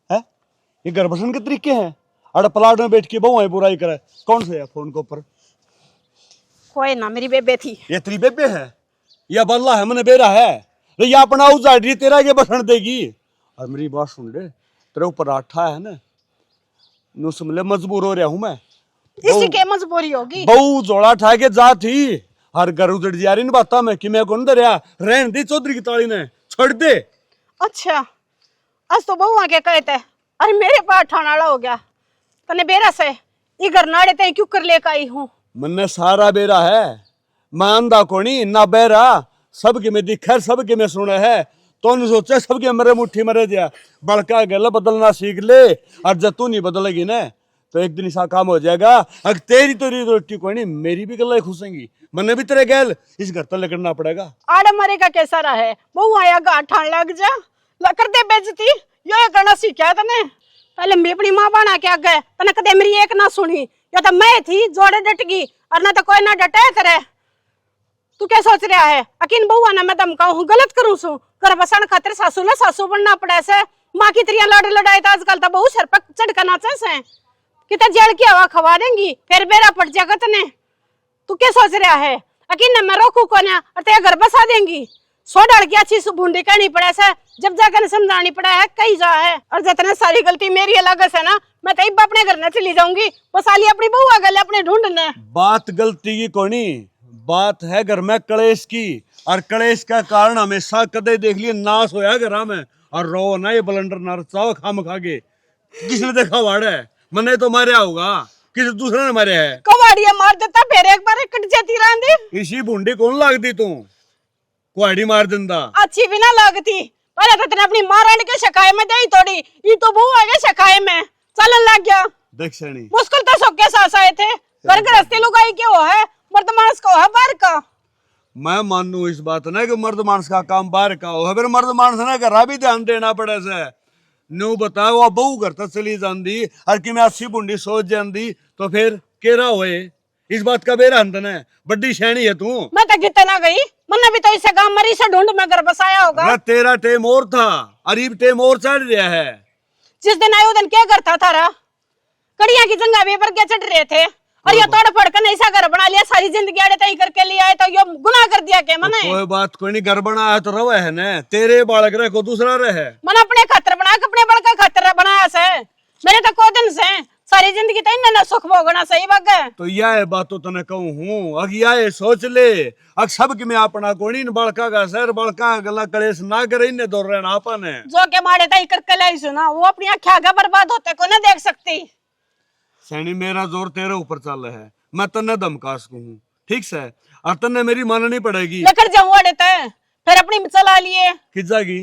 है? ये घर बसन के तरीके हैं? अरे प्लाट में बैठ के बहु बुराई करे, कौन से है फोन के ऊपर? कोई ना, मेरी बेबे थी। ये तेरी बेबे है या बल्ला है? मैंने बेरा है रे, या अपना उजाड़ी तेरा के बसन देगी। और मेरी बात सुन ले, तेरे ऊपर आठा है ना, नु समझ मजबूर हो रहा हूं मैं। इसी के मजबूरी होगी। बहु जोड़ा ठा के जा थी, हर घर उजड़ जा रही बात में कि मैं कौन दरिया रहन दी चौधरी की ताली ने छोड़ दे। अच्छा आज तो बहुआ के कहते, अरे मेरे पास ठाणाला हो गया तने बेरा से ये घर नाड़े ते क्यों कर लेकर आई हूँ। मन्ने सारा बेरा है, मानदा कोनी ना बेरा, सबके में दिखा सबके में सुना है। तो नहीं सोचा सबके मरे मुट्ठी मरे दिया, बड़का गल बदलना सीख ले। और जब तू नहीं बदलेगी ना तो एक दिन ऐसा काम हो जाएगा, अगर तेरी तो रोटी कोई नहीं, मेरी भी गल्ला खुशेंगी। मन्ने भी तेरे गैल इस घर तक करना पड़ेगा। आड़े मरे का कैसा रहा है, बहु आया गाठ ठाण लग जा कर दे बेइज्जती। यो करना सीखा तने, पहले मैं अपनी माँ बना के आ गए तने कदे मेरी एक ना सुनी। या तो मैं थी जोड़े डट गई और ना तो कोई ना डटे तेरे। तू क्या सोच रहा है अकिन बहुआ ना मैं धमकाऊं हूँ, गलत करूं सू? घर बसाने खातिर सासू ने सासू बनना पड़े से। माँ की तरिया लड़ लड़ाई तो आजकल तो बहु सर पर चढ़कर नाचे से, कितना जड़ की हवा खवा देंगी फिर बेरा पड़ जाएगा तने। तू क्या सोच रहा है अकिन न मैं रोकू को ना और तेरा घर बसा देंगी? सो डर की अच्छी बूंदी कहनी पड़े से, जब जाकर समझानी पड़ा है कहीं जा है। और जितने सारी गलती मेरी अलग है ना, मैं तो अपने घर न चली जाऊंगी, बसा ली अपनी बहू गल अपने ढूंढने। बात गलती की कोनी, बात है घर में कलेश की। और कलेश का कारण हमेशा कदे देख लिए नाश होया घर में। और रो ना ये बलंडर ना रचाओ खाम खा के, किसने देखा वाड़ा है? मैंने तो मारा होगा, किसी दूसरे ने मारे है। कवाड़िया मार देता फिर एक बार कट जाती रांदी। इसी बूंदी कौन लागती तू? कुआड़ी मार दिंदा। अच्छी भी ना लागती, पहले तो तेने अपनी मां रानी के शकाय में दई थोड़ी, ये तो बहू आगे शकाय में चलन लग गया। देख सैनी मुश्किल तो सबके साथ आए थे, घर गृहस्थी लुगाई क्यों है, मर्द मानस को है बाहर का। मैं मानू इस बात ना कि मर्द मानस का काम बाहर का हो, फिर मर्द मानस ने घर भी ध्यान देना पड़े से। न्यू बताओ अब बहू घर तक चली जाती और कि मैं अस्सी बुंडी सोच जाती तो फिर केरा होए? इस बात का बेरा अंत है, बड्डी शैनी है तू। मैं तो गिते ना गई, मैंने भी तो इसे गांव मरी से ढूंढ में घर बसाया होगा। तेरा टेम और था, अरीब टेम और चढ़ रहा है। जिस दिन आए उस दिन क्या करता था? कड़िया की जंगा भी पर क्या चढ़ रहे थे और ये तोड़ फोड़ कर ऐसा घर बना लिया, सारी जिंदगी आड़े तय करके लिए आए तो ये गुनाह कर दिया क्या मैंने? कोई बात कोई नहीं, घर बनाया तो रवा है ना, तेरे बालक रहे को दूसरा रहे। मैंने अपने खातर बनाया, अपने बड़ का खातर बनाया से। मेरे तो को दिन से सारी जिंदगी तो इन्हें सुख भोगना सही बात है। तो यह बात तो तने कहूँ हूँ, अग यह सोच ले अग सब कि मैं अपना कोनी बड़का का सर बड़का गला कलेश ना करे, इन्हें दौड़ रहे ना अपन है। जो के मारे तय करके लाई सुना वो अपनी आँखें आगे बर्बाद होते को ना देख सकती। सैनी मेरा जोर तेरे ऊपर चल रहा है, मैं तन्ने धमका सकूं, ठीक से? और तन्ने मेरी माननी पड़ेगी। लेकर जाऊँ अड़े तय फिर अपनी चला लिए किस जागी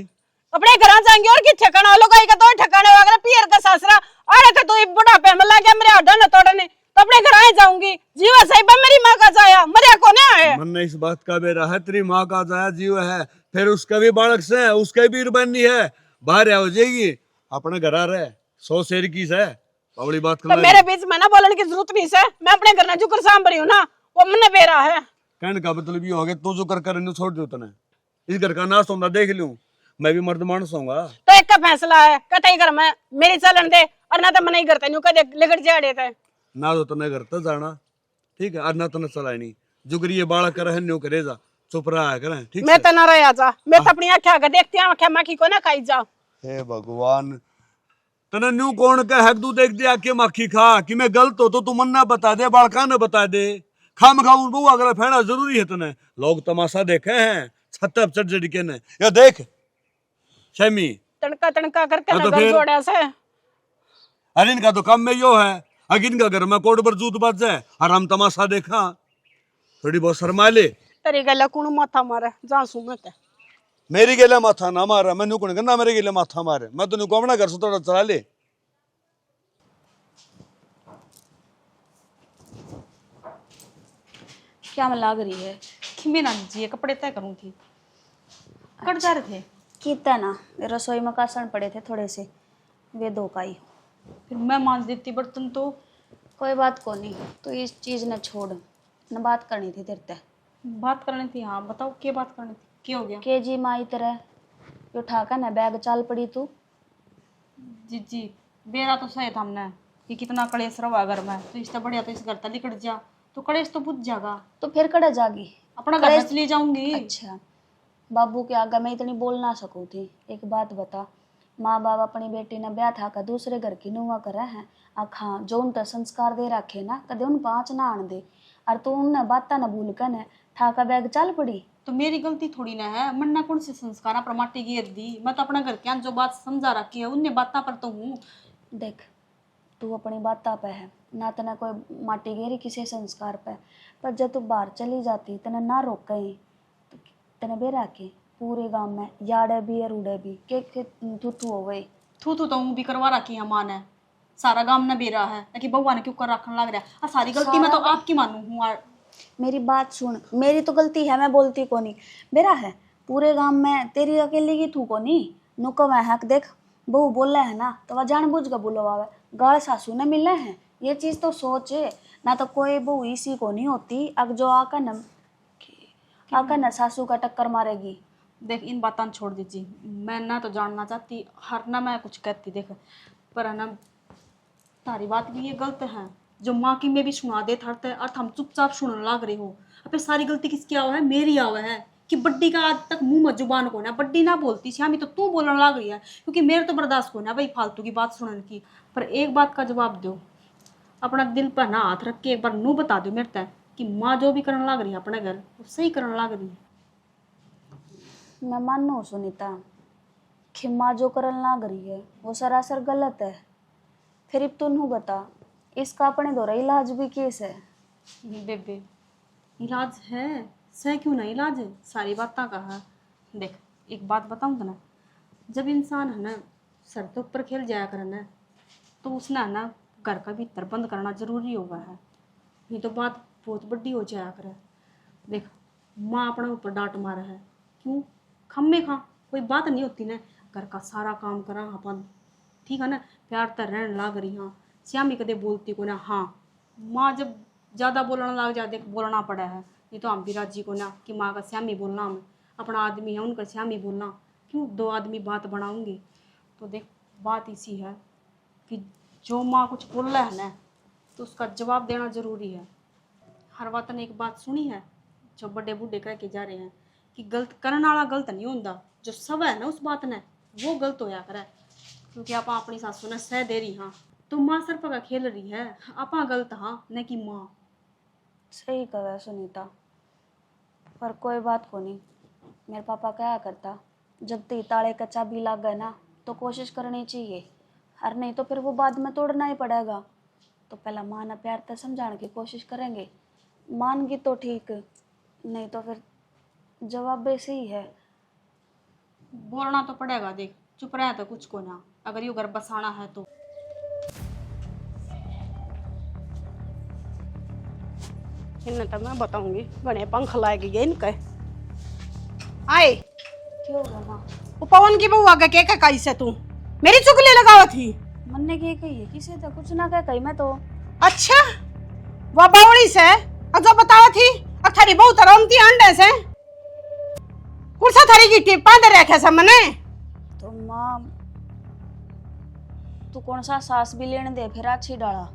अपने घर जाएंगे और कि ठिकाना लोग का तो ठिकाने वगैरह पियर का सासरा अरे तो तू बुढ़ापे में लग गया मेरे हड्डा न तोड़ने, तो अपने घर आए जाऊंगी। जीवा सही बा मेरी माँ का जाया मरिया कोने आए। मन इस बात का बेरा है, तेरी माँ का जाया जीव है, फिर उसका भी बालक से उसके भी बनी है, बाहर हो जाएगी अपने घर आ रहे 100 शेर की से बड़ी बात तो मेरे बीच में ना बोलने की जरूरत नहीं है, मैं अपने घर ना जुकर सांभ रही हूँ ना, वो मैंने बेरा है। कहने का मतलब ये हो गया तू जो कर छोड़ दो तने, इस घर का नाश होता देख लूं, मैं भी मर्द मानस होऊंगा। तो एक का फैसला है कतई घर में मेरी चलन दे और ना तो मैं नहीं करता न्यू कदे लेकर जा देते ना तो तने घर तक जाना, ठीक है? और ना तने चलाए नहीं जुगरी ये बालक कर है न्यू करे जा, चुप रहा है करें, ठीक? मैं तो ना रह जा, मैं तो अपनी आंखें आगे देखती हूँ, आंखें माखी को ना खाई जा। हे भगवान, तने न्यू कौन का हक तू देख दिया के माखी खा कि मैं गलत हो तो तू मन ना बता दे, बालका ने बता दे। खाम खाऊं बहू अगर फैना जरूरी है तने, लोग तमाशा देखे हैं छत पर चढ़ चढ़ के ने या देख शमी तड़का तड़का करके हाँ, तो नगर फिर? जोड़े से अरे इनका तो काम में यो है, अगर इनका घर में कोट पर जूत बच जाए और हम तमाशा देखा, थोड़ी बहुत शर्मा ले। तेरी गला कौन माथा मारे जा सुमत मेरी गेले माथा ना मारा, मैंने कौन कहना मेरे गेले माथा मारे, मैं तो अपना घर से थोड़ा चला ले। क्या मैं लाग रही है कि मैं ना जी ये कपड़े तय करूँ थी, कट जा रहे थे। कीता ना रसोई में कासन पड़े थे थोड़े से, वे दो का ही। फिर मैं मांज देती बर्तन तो। कोई बात को नहीं, तो इस चीज ने छोड़, न बात करनी थी तेरे ते। बात करनी थी, हाँ बताओ क्या बात करनी थी, क्या हो गया? के जी माई तरह यो ठाका ना बैग चाल पड़ी तू। जी जी बेरा तो सही था हमने कि कितना कलेश रहा घर में, तो इससे बढ़िया तो इस घर तक निकट जा तो कलेश तो बुझ जाएगा। तो फिर कड़े जागी अपना घर में चली जाऊंगी। अच्छा बाबू के आगे मैं इतनी बोल ना सकूँ थी। एक बात बता, माँ बाप अपनी बेटी ने ब्याह था का दूसरे घर की नुआ करे हैं आखा जो उन संस्कार दे रखे ना कदे उन पाँच ना आन दे, और तू उन बात ना भूल कर न ठाका बैग चल पड़ी। तो मेरी गलती थोड़ी ना है, मन ना कौन से संस्कार पर माटी गिर दी। मैं तो अपना घर के जो बात समझा रखी है उनने बाता पर तो हूँ। देख तू अपनी बात पे है ना, तना कोई माटी गेरी किसी संस्कार पे, पर जब तू बाहर चली जाती तना ना रोक कहीं तो तने बेरा के पूरे गांव में याड़े भी और उड़े भी के थू हो गई। थू तो हूँ भी करवा रखी है माँ ने, सारा गांव ने बेरा है कि बउआ ने क्यों कर रखने लग रहा है। सारी गलती मैं तो आपकी मानू हूँ। मेरी बात सुन, मेरी तो गलती है, मैं बोलती को नहीं मेरा है पूरे गांव में, तेरी अकेले की थू को नहीं नुको मैं हक। देख बहू बोला है ना तो वह जानबूझ कर बोलो आवे, गाल सासू ने मिले हैं, ये चीज़ तो सोचे ना। तो कोई बहू इसी को नहीं होती अग जो आकर न सासू का टक्कर मारेगी। देख इन बातों छोड़ दीजिए, मैं ना तो जानना चाहती हर ना मैं कुछ कहती देख, पर है ना तारी बात भी ये गलत है जो माँ की में भी सुना दे थरते और हम चुपचाप सुनने लग रहे हो। अब सारी गलती किसकी आवा है? मेरी आवा है कि बड्डी का आज तक मुंह में जुबान को ना, बड्डी ना बोलती श्यामी तो तू बोलने लग रही है, क्योंकि मेरे तो बर्दाश्त को ना भाई फालतू की बात सुनने की। पर एक बात का जवाब दो, अपना दिल पर ना हाथ रख के एक बार नू बता दो मेरे तक कि माँ जो भी करने लग रही है अपने घर वो सही करने लग रही है। मैं मानो सुनीता कि माँ जो करन लाग रही है वो सरासर गलत है। फिर अब तू बता इसका अपने दौरा इलाज भी केस है। बेबे इलाज है, सह क्यों ना इलाज है, सारी बातें कहा। देख एक बात बताऊँ तो ना, जब इंसान है ना सर के ऊपर खेल जाया करे ना तो उसने है ना घर का भीतर बंद करना जरूरी होगा है, नहीं तो बात बहुत बड़ी हो जाया करे। देख माँ अपने ऊपर डांट मारा है, क्यों खम्मे खा कोई बात नहीं होती ना, घर का सारा काम करा अपन ठीक है ना, प्यार तर रहने लाग रही। हाँ श्यामी कदे बोलती को ना, हाँ माँ जब ज़्यादा बोलना लग जाए देख बोलना पड़ा है, नहीं तो हम भी राजी को ना कि माँ का श्यामी बोलना, हम अपना आदमी है उनका श्यामी बोलना, क्यों दो आदमी बात बनाऊंगी। तो देख बात इसी है कि जो माँ कुछ बोल रहा है ना तो उसका जवाब देना ज़रूरी है। हर बात ने एक बात सुनी है जो बड़े बूढ़े कह के जा रहे हैं कि गलत करने वाला गलत नहीं होता, जो सब है ना उस बात ने वो गलत होया करे, क्योंकि आप अपनी सासू ने सह दे रही। हाँ तो माँ सर पर खेल रही है, आप गलत हाँ न कि माँ। सही कहा सुनीता, पर कोई बात को नहीं। मेरे पापा क्या करता, जब तक ताले का चाबी लग गए ना तो कोशिश करनी चाहिए, और नहीं तो फिर वो बाद में तोड़ना ही पड़ेगा। तो पहला माँ ने प्यार से समझाने की कोशिश करेंगे, मान गई तो ठीक, नहीं तो फिर जवाब वैसे ही है। बोलना तो पड़ेगा, देख चुप रहे तो कुछ को ना, अगर ये घर बसाना है तो। इन्हें तो मैं बताऊंगी, बने पंख लाएगी ये इनके आए। क्यों हुआ माँ? वो पवन की बहू आगे के कही से तू मेरी चुगली लगावा थी। मन ने क्या कही किसी तो कुछ ना कह कही मैं तो। अच्छा वह बावड़ी से जो बतावा थी अब थारी बहू तरमती अंडे से कुर्सा थारी की टिप पांदे रखे से मने। तो माँ तू कौन सा सास भी लेने दे फिर अच्छी डाला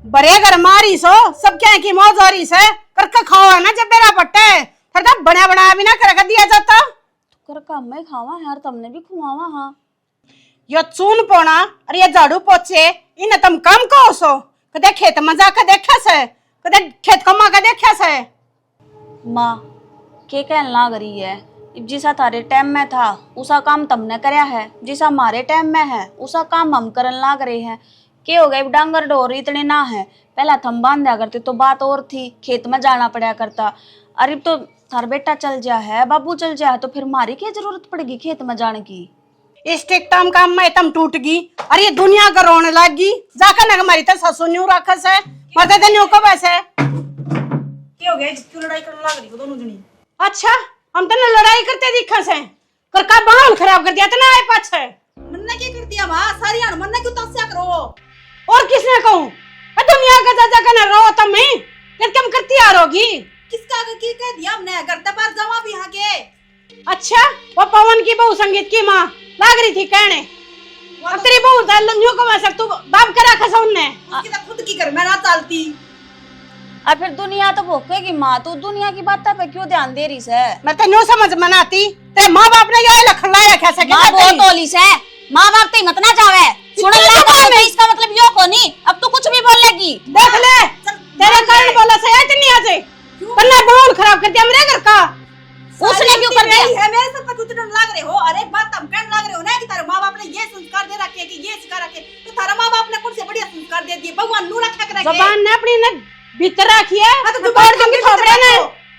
बरे घर मारी सो सब क्या की मौज हो रही से करके खाओ ना जब मेरा पट्टे फिर तो बना बना भी ना करके दिया जाता। तो कर काम में खावा यार, तुमने भी खुआवा। हाँ यो चून पोना और ये झाड़ू पोछे इन्हें तुम काम कहो सो, कदे खेत में जाकर देखा से कदे खेत कमा के देखा से। माँ के कहने लाग रही है, जिसा थारे टाइम में था उसा काम तुमने करया है, जिसा हमारे टाइम में है उसा काम हम करन लाग रहे हैं। के हो गए डांगर डोर इतने ना है, पहला थम बांधा करते तो बात और थी, खेत में जाना पड़ा करता। अरे तो थार बेटा चल जा है, बाबू चल जा है, तो फिर हमारी क्या जरूरत पड़ेगी खेत में जाने की। इस टिकटम काम में तम टूट गई और ये दुनिया का रोने लग गई। जाकर ना हमारी तो ससु न्यू रखस है, मदद न्यू कब ऐसे क्या हो गया, क्यों लड़ाई करने लग रही हो दोनों जनी? अच्छा हम तो ना लड़ाई करते दिखस है, कर का माहौल खराब कर दिया तना आए पाछे। मन्ना क्या कर दिया मां, सारी हां मन्ना क्यों तस्या करो? और किसने कहूं दुनिया का जाजा का ना रो तुम ही फिर कम करती आ रहोगी। किसका आगे की कह दिया हमने, घर ते बाहर जावा भी यहां के। अच्छा वो पवन की बहू संगीत की माँ लाग रही थी कहने, अब तेरी बहू न्यू को वैसे तू बाप करा खसा उनने उसकी तो खुद की घर में ना चलती। और फिर दुनिया तो भोकेगी माँ, तू दुनिया की बातों पे क्यों ध्यान दे रही है? मैं तो न्यू समझ मनाती ते माँ बाप ने ये लखन लाया कैसे माँ बहुत होली से, माँ बाप तो मत ना जावे सुन ले, इसका मतलब यो को नहीं, अब तू कुछ भी बोलेगी। देख ले तेरे कारण बोला से इतनी आजे पन्ना माहौल खराब कर दिया मेरे घर का। उसने क्यों कर दिया है मेरे सर पर क्यों तुम लाग रहे हो? अरे बात हम कहने लग रहे हो ना कि तारे माँ बाप ने ये संस्कार दे रखे कि ये सिखा रखे, तो तारा माँ बाप ने कौन से बढ़िया संस्कार दे दिए? भगवान नू रखा करे जबान ने अपनी ने भीतर रखी है, हां तो तोड़ दूंगी थोबड़े ने,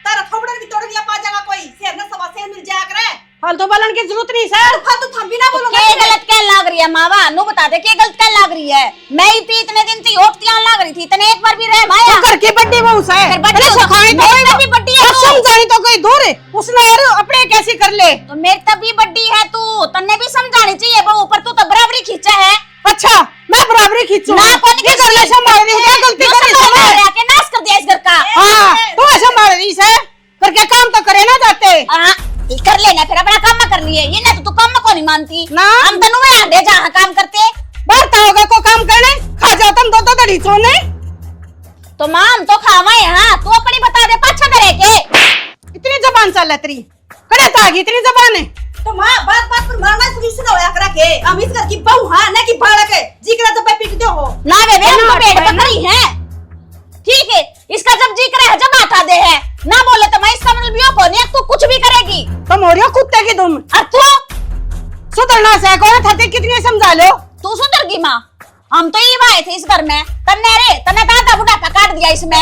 तारा थोबड़े भी तोड़ दिया पा जाएगा कोई, शेर ना सवा शेर मिल जाया करे। फालतू बोलन की जरूरत नहीं सर। फालतू थम भी ना बोलो। के गलत क्या लाग रही है मावा, नु बता दे के गलत क्या लाग रही है? मैं ही थी इतने दिन थी ओटतियां लाग रही थी, तने एक बार भी रह माया घर की बड्डी बहू से बड्डी सुखानी तो मेरी तभी बड्डी है तू, समझानी तो कोई दूर है उसने यार अपने कैसी कर ले। तो मेरी तभी बड्डी है तू, तन्ने भी समझानी चाहिए बहू, पर तू तो बराबरी खींचा है। अच्छा मैं बराबरी खींचू ना कौन के कर ले संभाल रही है, गलती कर रही है रहा के नाश कर दिया इस घर का। हां तू संभाल रही है करके काम तो करे ना जाते। हां कर लेना फिर अपना काम कर लिए, ये ना तो तू काम को नहीं मानती ना। हम तनु में आंधे जहां काम करते बढ़ता होगा को काम करने खा जाओ तुम दो दड़ी सोने तो मां हम तो खावा है। हां तू अपनी बता दे पाछा करे के इतनी जबान चल तेरी करे तागी इतनी जबान है तो मां बात बात पर मारना सुनी से होया करा के हम इस घर की बहू हां ना कि बालक है जिकरा तो पे पीट दे हो ना बेबे हम तो पेट पकड़ी है, ठीक है इसका जब जी करे जब आता दे है ना बोले तो मैं इसका मतलब यो को नहीं तू कुछ भी करेगी। तुम हो रही हो कुत्ते की तुम अथो सुधरना से कौन था कितनी समझा लो तू सुधरगी मां, हम तो ये आए थे इस घर में तन्ने रे तन्ने दादा बुढ़ापा काट दिया इसमें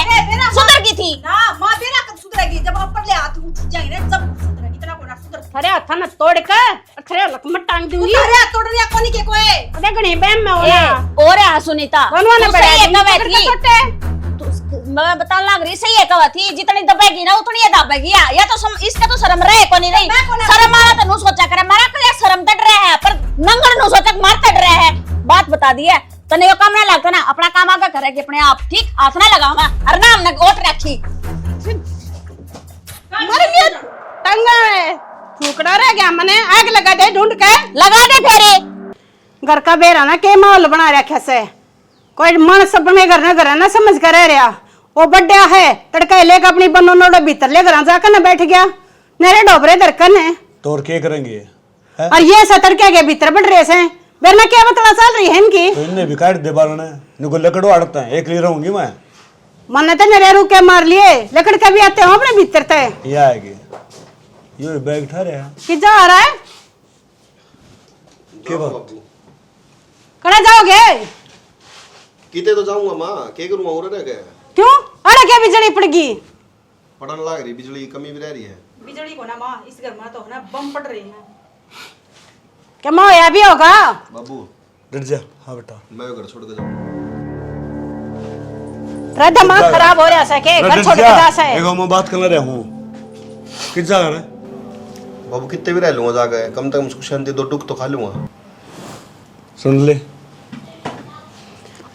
सुधरगी थी ना मां बेरा कब सुधरेगी जब ऊपर ले हाथ उठ जाएंगे ना जब सुधरेगी इतना कोना सुधर अरे हाथ न तोड़ के अथरे लकमट टांग दूंगी। अरे तोड़ रिया कोनी के कोई अरे गणी बहन में होला और है सुनीता बनवा ने सही है पड़ा कवे मैं बता लग रही सही है कवा थी, जितनी दबेगी ना उतनी ये दबेगी या तो इसका तो शर्म रहे को नहीं रही, शर्म मारा तो नु सोचा करे मारा करे शर्म तट रहे है पर नंगड़ नु सोचा मार तट रहे है। बात बता दी है तने यो काम ना लगता ना, अपना काम आगे करेगी अपने आप, ठीक हाथ ना लगावा और नाम ने ओट रखी मर गया टंगा है फूकड़ा रह गया मने आग लगा दे ढूंढ के लगा दे फेरे घर का बेरा ना के माहौल बना रखा से कोई मानस अपने घर ना समझ कर रह रहा वो बड्डा है तड़का लेकर अपनी बनो नोड़ो भीतर ले घर जाकर ना बैठ गया मेरे डोबरे दरकन है तो और क्या करेंगे है? और ये सतर के भीतर बढ़ रहे से वरना क्या बतला चल रही है इनकी तो इनने भी काट दे बारने इनको लकड़ो आड़ता है एक ली रहूंगी मैं मन तो नरे रुक के मार लिए लकड़ के भी आते हो अपने भीतर तय ये आएगी ये बैग ठा रहा है कि जा रहा है के बात कड़ा जाओगे किते तो जाऊंगा मां के करूंगा और रह गया क्यों अरे क्या बिजली पड़गी पड़न लाग रही बिजली की कमी भी रह रही है बिजली को ना मां इस घर में तो ना बम पड़ रही है। क्या मोया भी होगा बाबू डर जा हाँ बेटा मैं घर छोड़ के जाऊं तेरा दिमाग खराब हो रहा है के घर छोड़ के जा से एक मैं बात कर रहा हूं किस जा रहा है बाबू कितने भी रह लूंगा जाके कम से कम सुख शांति दो टुक तो खा लूंगा। सुन ले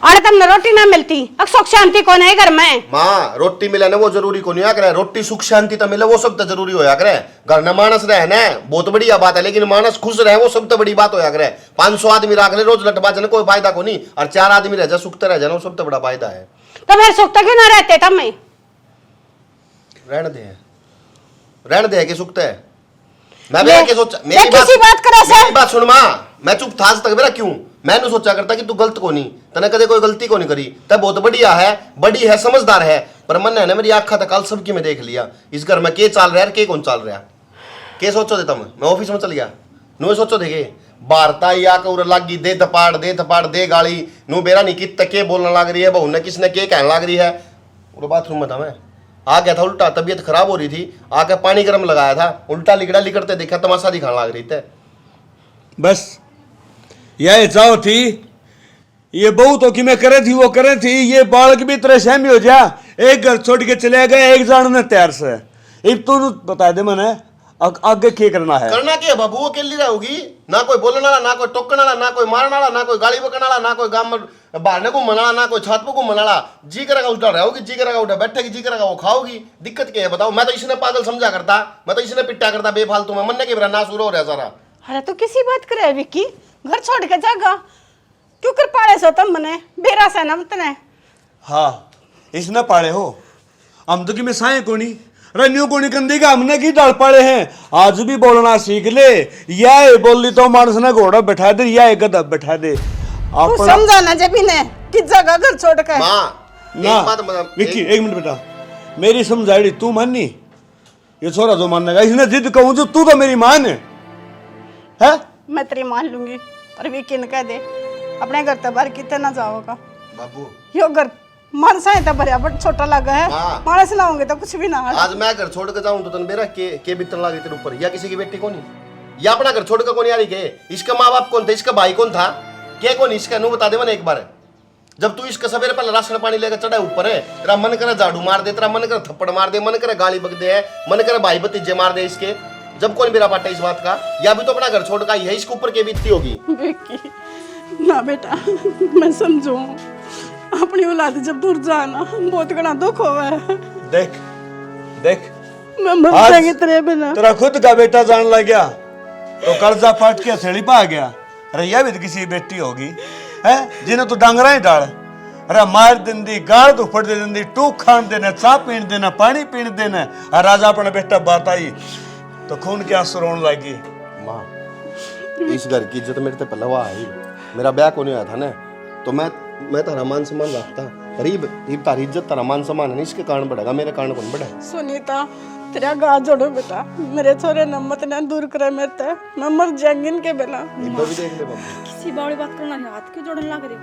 अरे तुमने रोटी ना मिलती अब सुख शांति कौन है घर में माँ रोटी मिले ना वो जरूरी को नहीं करे, रोटी सुख शांति तो मिले वो सब तो जरूरी होया करे। घर में मानस रहे ना बहुत बढ़िया बात है, लेकिन मानस खुश रहे वो सब तो बड़ी बात होया करे। 500 आदमी रख ले रोज लटबा जाने कोई फायदा को नहीं, और 4 आदमी रह जा सुखते रह जाना वो सब तो बड़ा फायदा है। तो फिर सुख तो क्यों ना रहते तुम रहने दे कि सुखते है मैं बेरा के सोचा किसी बात करे से मेरी बात सुन माँ, मैं चुप था आज तक बेरा क्यों मैंने सोचा करता कि तू गलत को नहीं तने कदे कोई गलती को नहीं करी तब बहुत बढ़िया है बड़ी है समझदार है, पर मन है ना मेरी आँखा तक कल सबकी में देख लिया इस घर में के चाल रहा है के कौन चाल रहा है के सोचो देता मैं ऑफिस में चल गया नु सोचो देखे भारता या कर लागी दे थपाड़ दे गाली नु बेरा नहीं कित के बोलने लग रही है बहू ने किसने के कहने लग रही है। और बाथरूम में था मैं आ गया था उल्टा, तबीयत खराब हो रही थी, आके पानी गर्म लगाया था, उल्टा लिकड़ते देखा तमाशा दिखाने लग रही थे। बस यह चाहो थी ये बहू तो कि मैं करे थी वो करे थी, ये बालक भी तरह सहमी हो जा, एक घर छोड़ के चले गए एक जान ने तैयार से। अब तू बता दे मैंने आगे क्या करना है? करना क्या बाबू, वो अकेली रहोगी, ना कोई बोलने वाला, ना कोई टोकने वाला, ना कोई मारने वाला, ना कोई गाली बकने वाला, ना कोई गांव में बाहर घूमने वाला, ना कोई छत पे घूमने वाला। जी करेगा उल्टा रहोगी, जी करेगा उल्टा बैठेगी, जी करेगा वो खाओगी। दिक्कत क्या है बताओ? मैं तो इसने पागल समझा करता, मैं तो इसने पिट्टा करता बेफालतू में, मन के मेरा नासूर हो रहा सारा। अरे तू किसी बात करे विक्की, घर छोड़ के जागा क्यों कर पाड़े सो तुम मने बेरा से ना मतने। हाँ इसने पाड़े हो, हम तो कि मैं साए कोनी रन्यू कोनी कंदी का हमने की डाल पाड़े हैं। आज भी बोलना सीख ले, या बोली तो मानस ने घोड़ा बैठा दे या एक गधा बैठा दे। तू समझाना जब इन्हें कि जगह घर छोड़ के ना विक्की एक मिनट बेटा, मेरी समझाई तू माननी, ये छोरा जो मानने का इसने जिद कहूं जो तू तो मेरी मान है। मैं तेरी मान लूंगी पर विक्की ने कह दे अपने घर तक बाहर कितने ना जाओगा बाबू। यो घर मानसा है तो बड़ा बट छोटा लगा है, मानस ना होंगे तो कुछ भी ना। आज मैं घर छोड़ के जाऊं तो तन मेरा के बितन लागे तेरे ऊपर, या किसी की बेटी कौन या अपना घर छोड़ के कौन आ रही के? इसका माँ बाप कौन था, इसका भाई कौन था, क्या कौन इसका नु बता दे मैंने एक बार। जब तू इसका सवेरे पहले राशन पानी लेकर चढ़ा ऊपर है, तेरा मन करे झाड़ू मार दे, तेरा मन करे थप्पड़ मार दे, मन करे गाली बक दे, मन करे भाई भतीजे मार दे इसके। जब कौन मेरा बाटा इस बात का, या भी तो अपना घर छोड़ का ही है, इसके ऊपर के बीतती होगी। ना बेटा मैं समझू अपनी औलाद जब दूर जाना बहुत घना दुख होगा है। देख देख मैं मर जाएंगे तेरे बिना। तेरा खुद का बेटा जान लग गया तो कर्जा पाट के हथेली पा गया। अरे यह भी तो किसी बेटी होगी है जिन्हें तू डांगरा ही डाल। अरे मार दिंदी, गाल तो फट दे दिंदी, टूक खान देना, चा पीन देना, पानी पीन देना, और राजा अपना बेटा बात आई तो खून के आंसू रोने लगी। माँ इस घर की इज्जत मेरे से पहले हुआ आई, मेरा ब्याह को नहीं आया था ना, तो मैं तारा मान सम्मान रखता, गरीब तारी इज्जत तारा मान सम्मान है, इसके कारण बढ़ेगा, मेरे कारण कौन बढ़े? सुनीता तेरा गा जोड़ो बेटा, मेरे छोरे नमत ने दूर करे मेरे ते, मैं मर जाएंगी इनके बिना। इधर भी देख ले बाबू, किसी बावड़ी बात करना है, हाथ क्यों जोड़ने लग रही?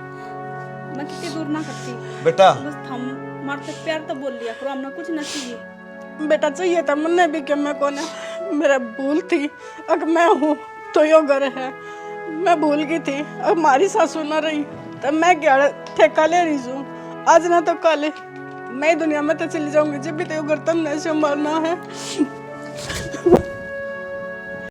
मैं कितनी दूर ना करती बेटा, बस थम मारते प्यार तो बोल लिया करो, हमने कुछ ना चाहिए। बेटा चाहिए था मुन्ने भी कि मैं कौन है, मेरा भूल थी, अगर मैं हूँ तो यो घर है, मैं भूल गई थी, अब हमारी सासू ना रही तब मैं क्या ठेका ले रही हूँ, आज ना तो कल मैं दुनिया में तो चली जाऊंगी, जब भी तो घर तुमने संभालना है।